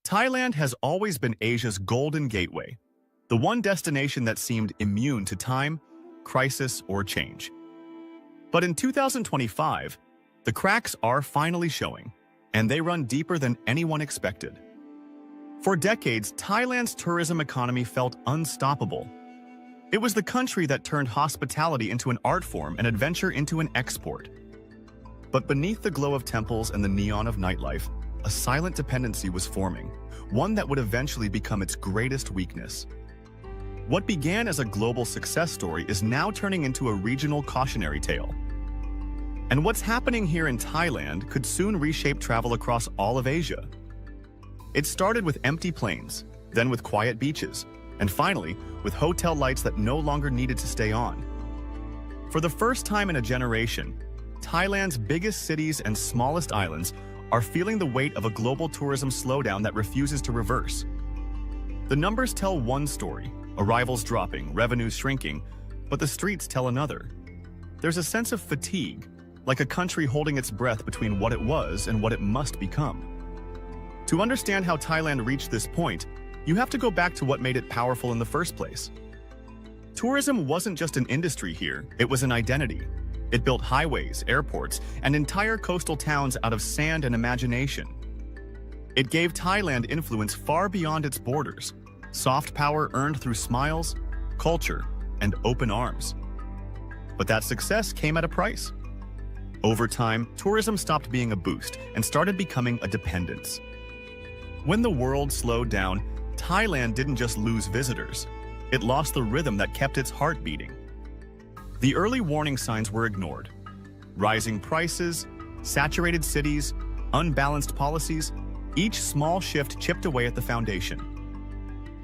Thailand has always been Asia's golden gateway, the one destination that seemed immune to time, crisis, or change. But in 2025, the cracks are finally showing, and they run deeper than anyone expected. For decades, Thailand's tourism economy felt unstoppable. It was the country that turned hospitality into an art form and adventure into an export. But beneath the glow of temples and the neon of nightlife, a silent dependency was forming, one that would eventually become its greatest weakness. What began as a global success story is now turning into a regional cautionary tale. And what's happening here in Thailand could soon reshape travel across all of Asia. It started with empty planes, then with quiet beaches, and finally, with hotel lights that no longer needed to stay on. For the first time in a generation, Thailand's biggest cities and smallest islands are feeling the weight of a global tourism slowdown that refuses to reverse. The numbers tell one story, arrivals dropping, revenues shrinking, but the streets tell another. There's a sense of fatigue, like a country holding its breath between what it was and what it must become. To understand how Thailand reached this point, you have to go back to what made it powerful in the first place. Tourism wasn't just an industry here, it was an identity. It built highways, airports, and entire coastal towns out of sand and imagination. It gave Thailand influence far beyond its borders, soft power earned through smiles, culture, and open arms. But that success came at a price. Over time, tourism stopped being a boost and started becoming a dependence. When the world slowed down, Thailand didn't just lose visitors, it lost the rhythm that kept its heart beating. The early warning signs were ignored. Rising prices, saturated cities, unbalanced policies, each small shift chipped away at the foundation.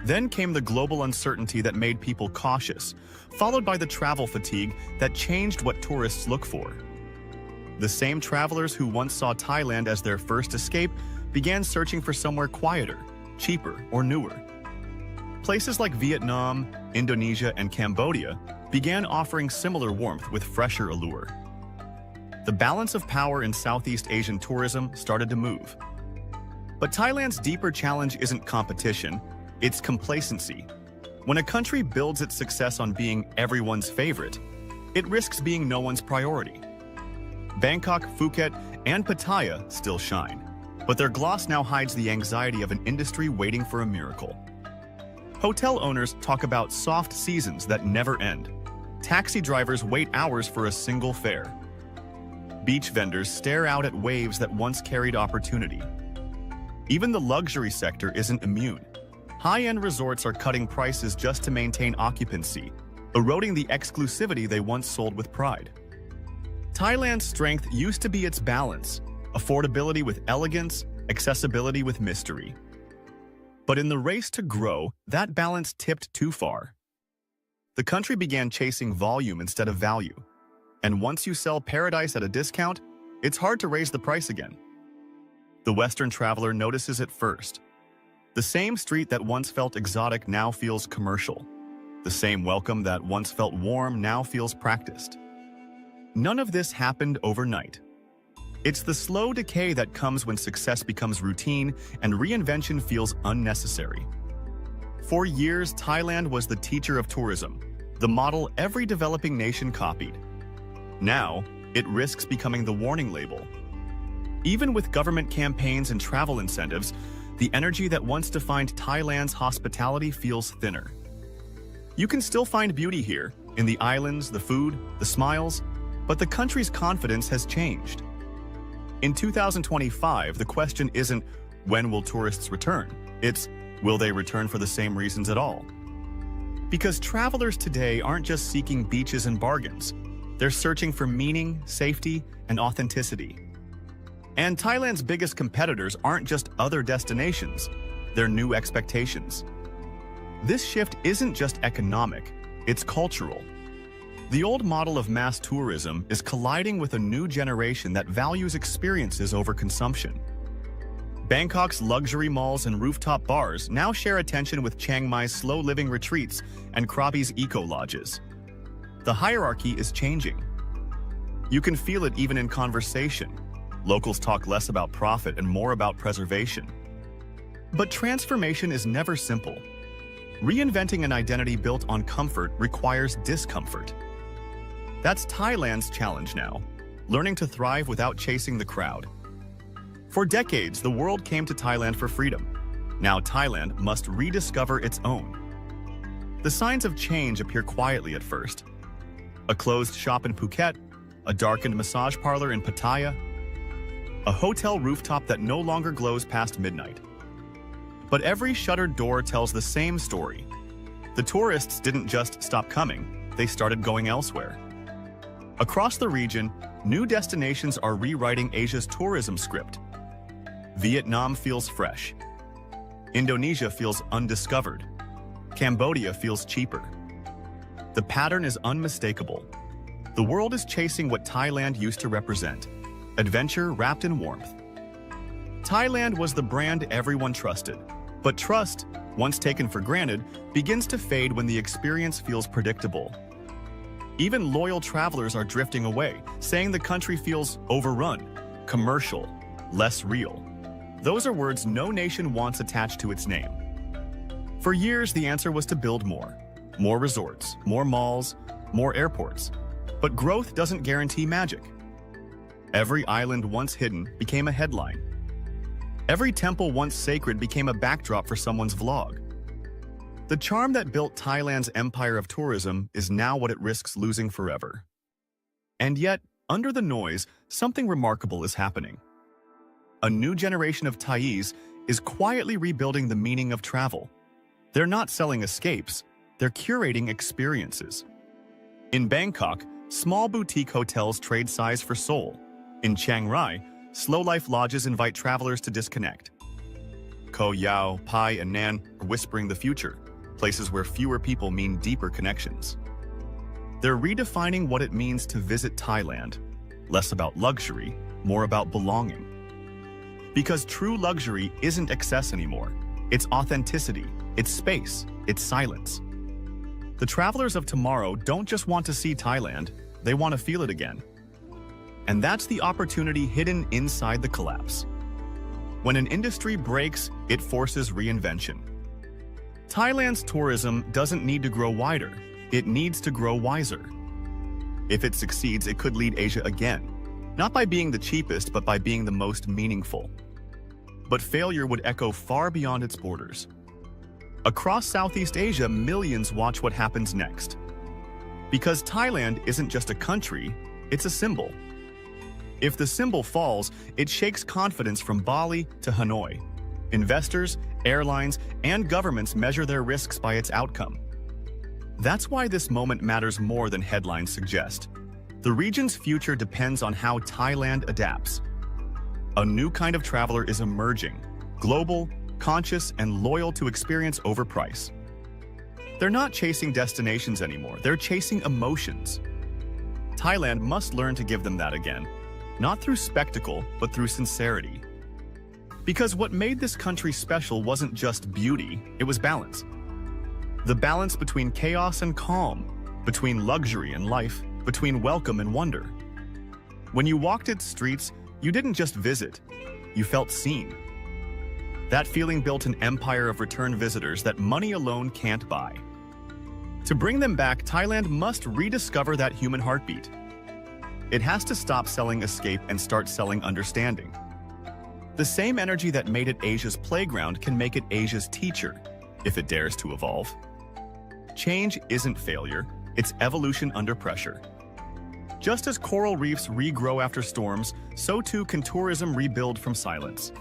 Then came the global uncertainty that made people cautious, followed by the travel fatigue that changed what tourists look for. The same travelers who once saw Thailand as their first escape began searching for somewhere quieter, cheaper, or newer. Places like Vietnam, Indonesia, and Cambodia began offering similar warmth with fresher allure. The balance of power in Southeast Asian tourism started to move. But Thailand's deeper challenge isn't competition, it's complacency. When a country builds its success on being everyone's favorite, it risks being no one's priority. Bangkok, Phuket, and Pattaya still shine, but their gloss now hides the anxiety of an industry waiting for a miracle. Hotel owners talk about soft seasons that never end. Taxi drivers wait hours for a single fare. Beach vendors stare out at waves that once carried opportunity. Even the luxury sector isn't immune. High-end resorts are cutting prices just to maintain occupancy, eroding the exclusivity they once sold with pride. Thailand's strength used to be its balance, affordability with elegance, accessibility with mystery. But in the race to grow, that balance tipped too far. The country began chasing volume instead of value. And once you sell paradise at a discount, it's hard to raise the price again. The Western traveler notices it first. The same street that once felt exotic now feels commercial. The same welcome that once felt warm now feels practiced. None of this happened overnight. It's the slow decay that comes when success becomes routine and reinvention feels unnecessary. For years, Thailand was the teacher of tourism, the model every developing nation copied. Now, it risks becoming the warning label. Even with government campaigns and travel incentives, the energy that once defined Thailand's hospitality feels thinner. You can still find beauty here, in the islands, the food, the smiles, but the country's confidence has changed. In 2025, the question isn't, when will tourists return? It's, will they return for the same reasons at all? Because travelers today aren't just seeking beaches and bargains. They're searching for meaning, safety, and authenticity. And Thailand's biggest competitors aren't just other destinations, they're new expectations. This shift isn't just economic, it's cultural. The old model of mass tourism is colliding with a new generation that values experiences over consumption. Bangkok's luxury malls and rooftop bars now share attention with Chiang Mai's slow-living retreats and Krabi's eco-lodges. The hierarchy is changing. You can feel it even in conversation. Locals talk less about profit and more about preservation. But transformation is never simple. Reinventing an identity built on comfort requires discomfort. That's Thailand's challenge now, learning to thrive without chasing the crowd. For decades, the world came to Thailand for freedom. Now Thailand must rediscover its own. The signs of change appear quietly at first. A closed shop in Phuket, a darkened massage parlor in Pattaya, a hotel rooftop that no longer glows past midnight. But every shuttered door tells the same story. The tourists didn't just stop coming, they started going elsewhere. Across the region, new destinations are rewriting Asia's tourism script. Vietnam feels fresh. Indonesia feels undiscovered. Cambodia feels cheaper. The pattern is unmistakable. The world is chasing what Thailand used to represent: adventure wrapped in warmth. Thailand was the brand everyone trusted, but trust, once taken for granted, begins to fade when the experience feels predictable. Even loyal travelers are drifting away, saying the country feels overrun, commercial, less real. Those are words no nation wants attached to its name. For years, the answer was to build more. More resorts, more malls, more airports. But growth doesn't guarantee magic. Every island once hidden became a headline. Every temple once sacred became a backdrop for someone's vlog. The charm that built Thailand's empire of tourism is now what it risks losing forever. And yet, under the noise, something remarkable is happening. A new generation of Thais is quietly rebuilding the meaning of travel. They're not selling escapes, they're curating experiences. In Bangkok, small boutique hotels trade size for soul. In Chiang Rai, slow-life lodges invite travelers to disconnect. Koh Yao, Pai, and Nan are whispering the future, places where fewer people mean deeper connections. They're redefining what it means to visit Thailand, less about luxury, more about belonging. Because true luxury isn't excess anymore. It's authenticity, it's space, it's silence. The travelers of tomorrow don't just want to see Thailand, they want to feel it again. And that's the opportunity hidden inside the collapse. When an industry breaks, it forces reinvention. Thailand's tourism doesn't need to grow wider, it needs to grow wiser. If it succeeds, it could lead Asia again, not by being the cheapest, but by being the most meaningful. But failure would echo far beyond its borders. Across Southeast Asia, millions watch what happens next. Because Thailand isn't just a country, it's a symbol. If the symbol falls, it shakes confidence from Bali to Hanoi. Investors, airlines, and governments measure their risks by its outcome. That's why this moment matters more than headlines suggest. The region's future depends on how Thailand adapts. A new kind of traveler is emerging, global, conscious, and loyal to experience over price. They're not chasing destinations anymore, they're chasing emotions. Thailand must learn to give them that again, not through spectacle, but through sincerity. Because what made this country special wasn't just beauty, it was balance. The balance between chaos and calm, between luxury and life, between welcome and wonder. When you walked its streets, you didn't just visit, you felt seen. That feeling built an empire of return visitors that money alone can't buy. To bring them back, Thailand must rediscover that human heartbeat. It has to stop selling escape and start selling understanding. The same energy that made it Asia's playground can make it Asia's teacher, if it dares to evolve. Change isn't failure, it's evolution under pressure. Just as coral reefs regrow after storms, so too can tourism rebuild from silence.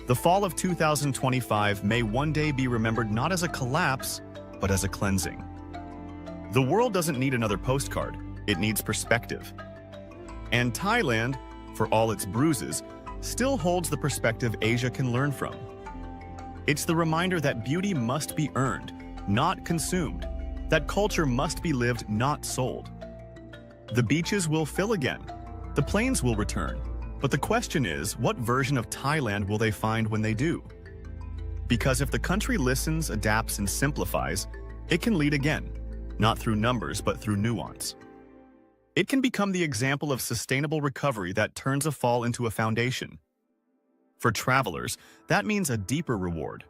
The fall of 2025 may one day be remembered not as a collapse, but as a cleansing. The world doesn't need another postcard, it needs perspective. And Thailand, for all its bruises, still holds the perspective Asia can learn from. It's the reminder that beauty must be earned, not consumed, that culture must be lived, not sold. The beaches will fill again, the plains will return, but the question is, what version of Thailand will they find when they do? Because if the country listens, adapts, and simplifies, it can lead again, not through numbers, but through nuance. It can become the example of sustainable recovery that turns a fall into a foundation. For travelers, that means a deeper reward.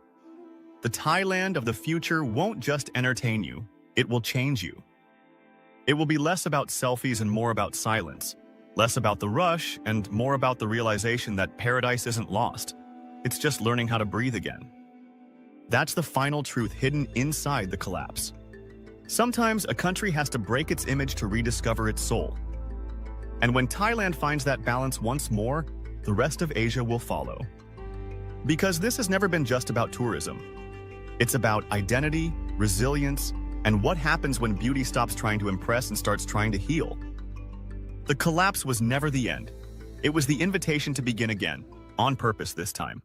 The Thailand of the future won't just entertain you, it will change you. It will be less about selfies and more about silence, less about the rush and more about the realization that paradise isn't lost. It's just learning how to breathe again. That's the final truth hidden inside the collapse. Sometimes a country has to break its image to rediscover its soul. And when Thailand finds that balance once more, the rest of Asia will follow. Because this has never been just about tourism. It's about identity, resilience, and what happens when beauty stops trying to impress and starts trying to heal. The collapse was never the end. It was the invitation to begin again, on purpose this time.